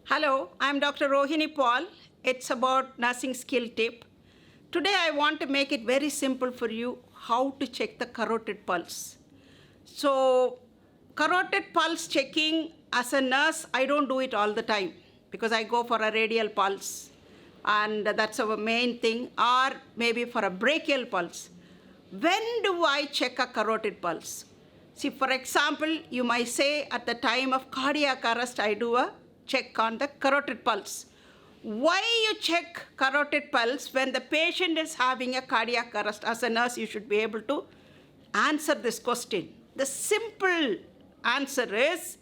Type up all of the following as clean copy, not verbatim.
Hello, I'm Dr. Rohini Paul. It's about nursing skill tip. Today I want to make it very simple for you how to check the carotid pulse. So, carotid pulse checking as a nurse, I don't do it all the time because I go for a radial pulse and that's our main thing, or maybe for a brachial pulse. When do I check a carotid pulse? See, for example, you might say at the time of cardiac arrest, I do a check on the carotid pulse. Why you check carotid pulse when the patient is having a cardiac arrest? As a nurse, you should be able to answer this question. The simple answer is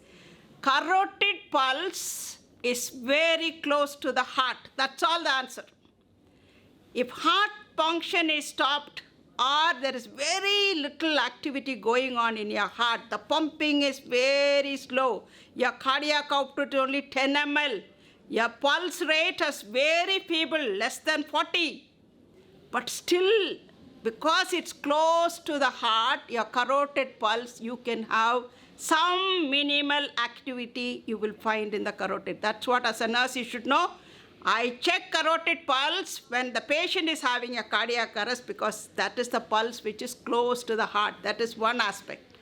carotid pulse is very close to the heart. That's all the answer. If heart function is stopped or there is very little activity going on in your heart, the pumping is very slow, your cardiac output is only 10 ml, your pulse rate is very feeble, less than 40, but still, because it's close to the heart, your carotid pulse, you can have some minimal activity you will find in the carotid. That's what as a nurse you should know. I check carotid pulse when the patient is having a cardiac arrest because that is the pulse which is close to the heart. That is one aspect.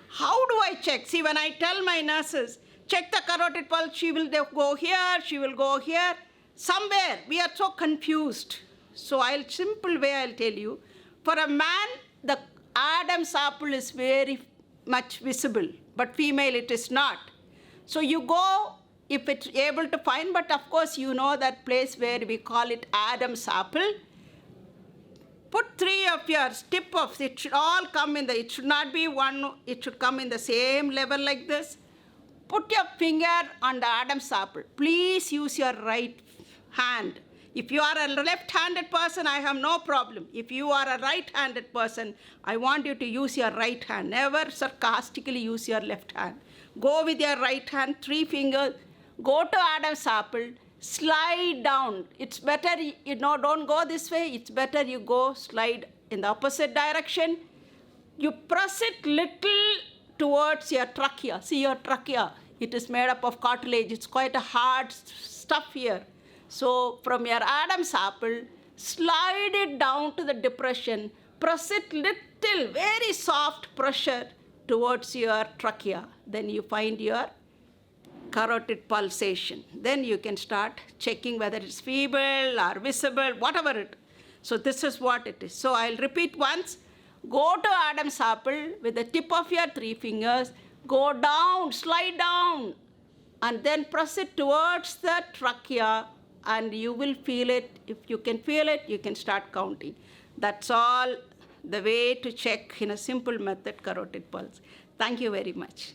How do I check? See, when I tell my nurses, check the carotid pulse, she will go here, she will go here. Somewhere, we are so confused. So simple way I'll tell you. For a man, the Adam's apple is very much visible, but female it is not. So you go, if it's able to find, but of course you know that place where we call it Adam's apple. Put three of your tip of it should all come in it should not be one, it should come in the same level like this. Put your finger on the Adam's apple. Please use your right hand. If you are a left-handed person, I have no problem. If you are a right-handed person, I want you to use your right hand. Never sarcastically use your left hand. Go with your right hand, 3 fingers. Go to Adam's apple, slide down. It's better, don't go this way. It's better you go slide in the opposite direction. You press it little towards your trachea. See your trachea. It is made up of cartilage. It's quite a hard stuff here. So from your Adam's apple, slide it down to the depression. Press it little, very soft pressure towards your trachea. Then you find your carotid pulsation. Then you can start checking whether it's feeble or visible, whatever it is. So this is what it is. So I'll repeat once. Go to Adam's apple with the tip of your 3 fingers. Go down, slide down, and then press it towards the trachea, and you will feel it. If you can feel it, you can start counting. That's all the way to check in a simple method carotid pulse. Thank you very much.